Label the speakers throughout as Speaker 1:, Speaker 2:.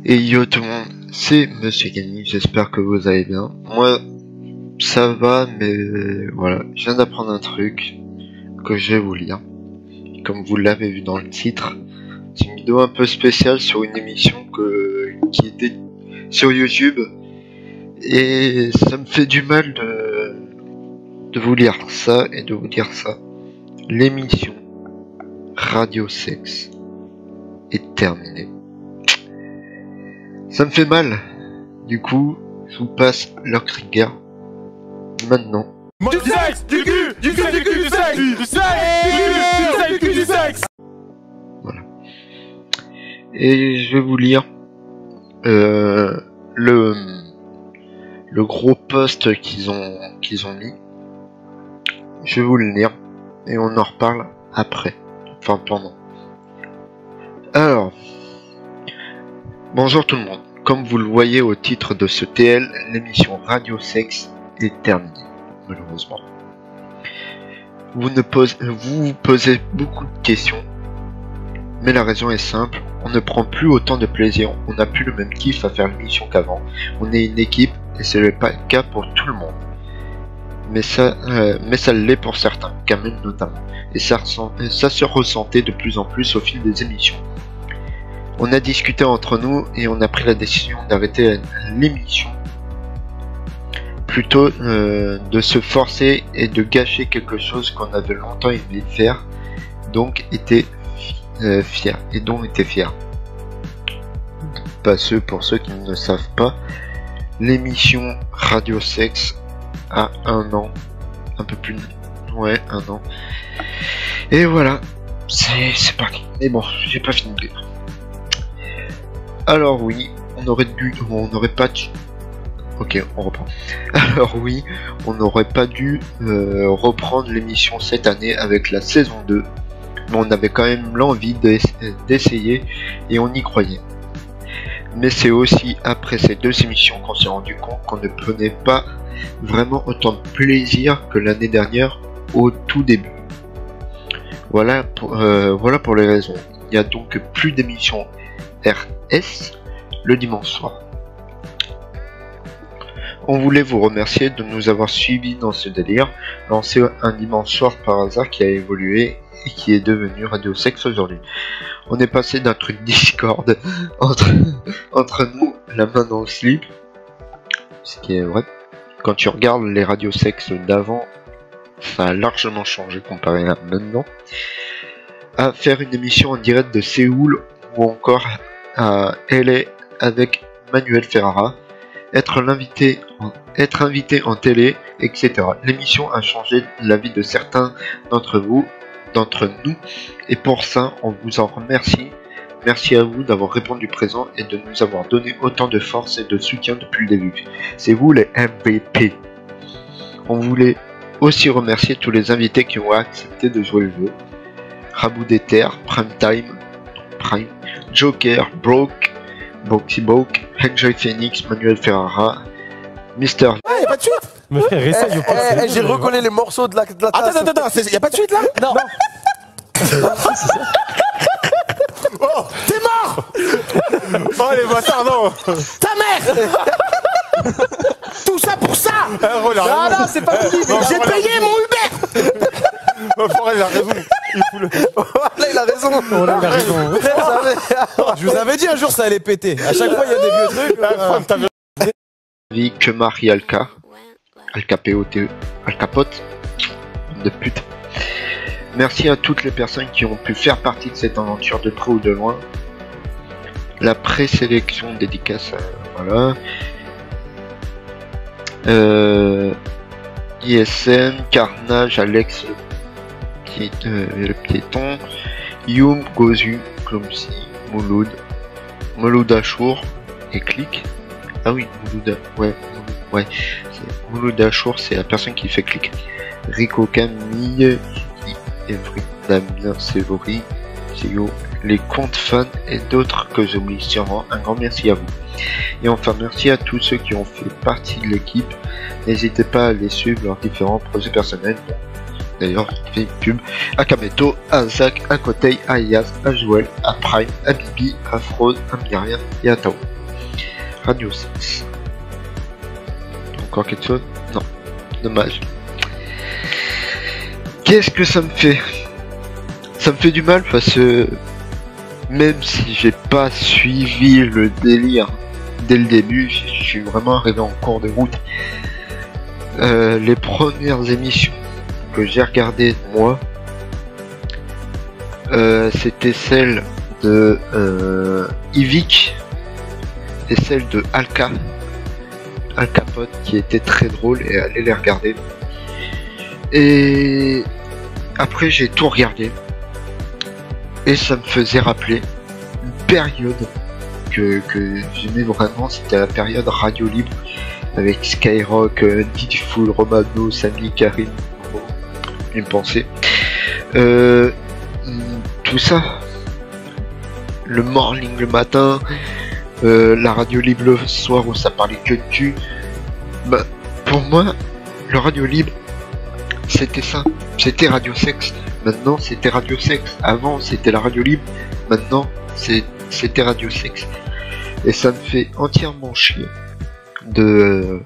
Speaker 1: Et yo tout le monde, c'est Monsieur Gaming, j'espère que vous allez bien. Moi, ça va, mais voilà, je viens d'apprendre un truc que je vais vous lire. Comme vous l'avez vu dans le titre, c'est une vidéo un peu spéciale sur une émission qui était sur YouTube. Et ça me fait du mal de vous lire ça et de vous dire ça. L'émission Radio Sex est terminée. Ça me fait mal. Du coup, je vous passe leur trigger maintenant.
Speaker 2: Du sexe, du cul, du sexe, du cul, du sexe, du sexe, du cul, du sexe.
Speaker 1: Voilà. Et je vais vous lire le gros post qu'ils ont mis. Je vais vous le lire et on en reparle après. Enfin pendant. Alors. Bonjour tout le monde, comme vous le voyez au titre de ce TL, l'émission Radio Sex est terminée, malheureusement. Vous vous posez beaucoup de questions, mais la raison est simple, on ne prend plus autant de plaisir, on n'a plus le même kiff à faire l'émission qu'avant, on est une équipe et ce n'est pas le cas pour tout le monde. Mais ça l'est pour certains, Kamel notamment, et ça se ressentait de plus en plus au fil des émissions. On a discuté entre nous et on a pris la décision d'arrêter l'émission. Plutôt de se forcer et de gâcher quelque chose qu'on avait longtemps aimé faire, donc était fier. Pour ceux qui ne savent pas, l'émission Radio Sex a 1 an, un peu plus, ouais, 1 an. Et voilà, c'est parti. Mais bon, j'ai pas fini de lire. Alors oui, on n'aurait pas dû... Ok, on reprend. Alors oui, on n'aurait pas dû reprendre l'émission cette année avec la saison 2, mais on avait quand même l'envie d'essayer et on y croyait. Mais c'est aussi après ces 2 émissions qu'on s'est rendu compte qu'on ne prenait pas vraiment autant de plaisir que l'année dernière au tout début. Voilà pour les raisons. Il n'y a donc plus d'émissions RS le dimanche soir. On voulait vous remercier de nous avoir suivis dans ce délire, lancé un dimanche soir par hasard qui a évolué et qui est devenu Radio Sex aujourd'hui. On est passé d'un truc Discord entre nous, la main dans le slip, ce qui est vrai. Quand tu regardes les Radio Sex d'avant, ça a largement changé comparé à maintenant. À faire une émission en direct de Séoul ou encore à LA avec Manuel Ferrara, être invité en télé, etc. L'émission a changé la vie de certains d'entre nous, et pour ça, on vous en remercie. Merci à vous d'avoir répondu présent et de nous avoir donné autant de force et de soutien depuis le début. C'est vous les MVP. On voulait aussi remercier tous les invités qui ont accepté de jouer le jeu. Rabou d'Ether, Prime, Joker, Broke, Boxy Boke, Enjoy Phoenix, Manuel Ferrara, Mister.
Speaker 3: Ah, y'a pas de suite.
Speaker 2: Mais frère, essaye pas.
Speaker 3: J'ai reconnu les morceaux de la tasse. Attends, y'a pas de suite là? Non. Oh, t'es mort.
Speaker 2: Oh les bâtards, non.
Speaker 3: Ta mère. Tout ça pour ça.
Speaker 2: Non,
Speaker 3: c'est pas fini. J'ai payé mon Uber.
Speaker 2: Il a raison.
Speaker 3: Là, il a raison. Je vous avais dit un jour ça allait péter. À chaque fois, il y a des vieux trucs.
Speaker 1: Vie que Marie Alka, Alcapote, de pute. Merci à toutes les personnes qui ont pu faire partie de cette aventure de près ou de loin. La présélection dédicace, voilà. ISM, Carnage, Alex, le piéton, Youm, Gozu, Clumsy, Mouloud Achour et Click. Ah oui, ouais. Mouloud Achour, c'est la personne qui fait Click. Rico, Camille, Evry, Damien, Sévori, Thio, les comptes fans et d'autres que j'oublie sûrement. Un grand merci à vous. Et enfin, merci à tous ceux qui ont fait partie de l'équipe. N'hésitez pas à les suivre leurs différents projets personnels, d'ailleurs, fait une pub à Kameto, à Zach, à Kotei, à Yas, à Joël, à Prime, à Bibi, à Fraude, à Myriam et à Tao. Radio 6. Encore quelque chose? Non. Dommage. Qu'est-ce que ça me fait? Ça me fait du mal parce que même si j'ai pas suivi le délire dès le début, je suis vraiment arrivé en cours de route. Les premières émissions que j'ai regardées moi, c'était celle de Yvick et celle de Al Capote qui était très drôle et allez les regarder. Et après j'ai tout regardé et ça me faisait rappeler une période que j'aimais vraiment, c'était la période radio libre avec Skyrock, Didi Fool, Romano, Samy, Karim, une pensée. Tout ça, le morning le matin, la radio libre le soir où ça parlait que de cul. Bah, pour moi, le radio libre, c'était ça. C'était Radio Sexe. Maintenant, c'était Radio Sexe. Avant, c'était la radio libre. Maintenant, c'était Radio Sexe. Et ça me fait entièrement chier de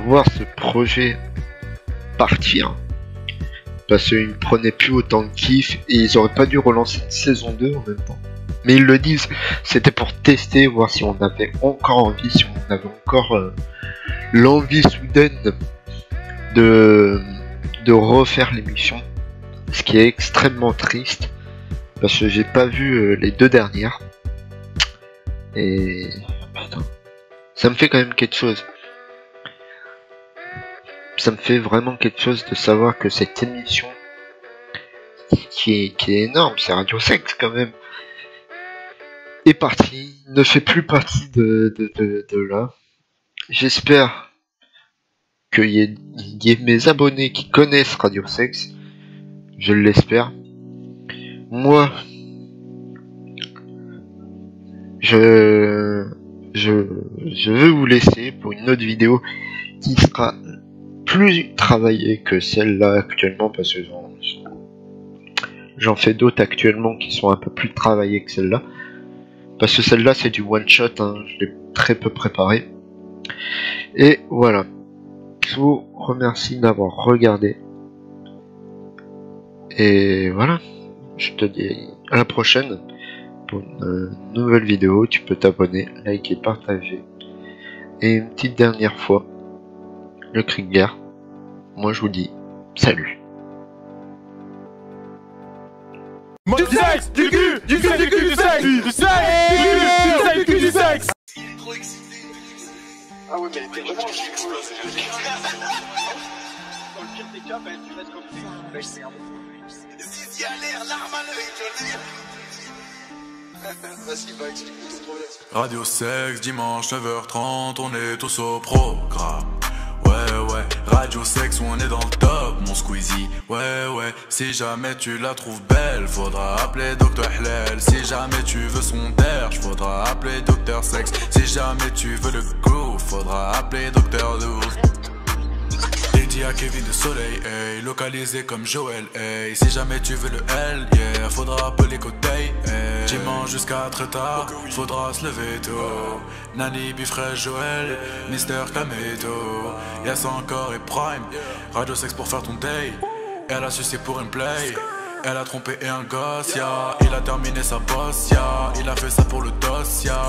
Speaker 1: voir ce projet partir. Parce qu'ils ne prenaient plus autant de kiff et ils auraient pas dû relancer une saison 2 en même temps. Mais ils le disent, c'était pour tester, voir si on avait encore envie, si on avait encore l'envie soudaine de refaire l'émission. Ce qui est extrêmement triste, parce que j'ai pas vu les deux dernières. Et putain, ça me fait quand même quelque chose. Ça me fait vraiment quelque chose de savoir que cette émission, qui est énorme, c'est Radio Sexe quand même, est partie, ne fait plus partie de là. J'espère qu'il y ait mes abonnés qui connaissent Radio Sexe. Je l'espère. Moi, je veux vous laisser pour une autre vidéo qui sera plus travaillée que celle-là actuellement, parce que j'en fais d'autres actuellement qui sont un peu plus travaillées que celle-là. Parce que celle-là c'est du one shot, hein, je l'ai très peu préparé. Et voilà. Je vous remercie d'avoir regardé. Et voilà. Je te dis à la prochaine pour une nouvelle vidéo. Tu peux t'abonner, liker, partager. Et une petite dernière fois, le cri de guerre. Moi je vous dis salut.
Speaker 2: Du sexe, du cul, du sexe, du cul, du sexe, du sexe, du cul, du sexe.
Speaker 4: Trop excité. Ah ouais, mais elle était vraiment explosée. Dans le pire des cas, bah, tu restes comme t'es. C'est un bon. Zizi a l'air, l'arme à l'œil, tu veux dire. Vas-y, va expliquer ce problème.
Speaker 5: Radio Sexe, dimanche 9h30, on est tous au programme. Ouais, Radio Sexe où on est dans le top, mon Squeezie. Ouais, si jamais tu la trouves belle, faudra appeler Dr Hlel. Si jamais tu veux son derge, faudra appeler Dr Sexe. Si jamais tu veux le groove, faudra appeler Dr Douce. Dédié à Kevin de Soleil, hey, localisé comme Joël, hey. Si jamais tu veux le L, yeah, faudra appeler Kotei, hey. Dimanche jusqu'à très tard, faudra se lever tôt. Nani, Bifray, Joël, Mister Kameto, Yas encore et Prime. Radio Sexe pour faire ton day. Elle a sucé pour une play. Elle a trompé et un gosse, ya. Il a terminé sa bosse, ya. Il a fait ça pour le dos, ya.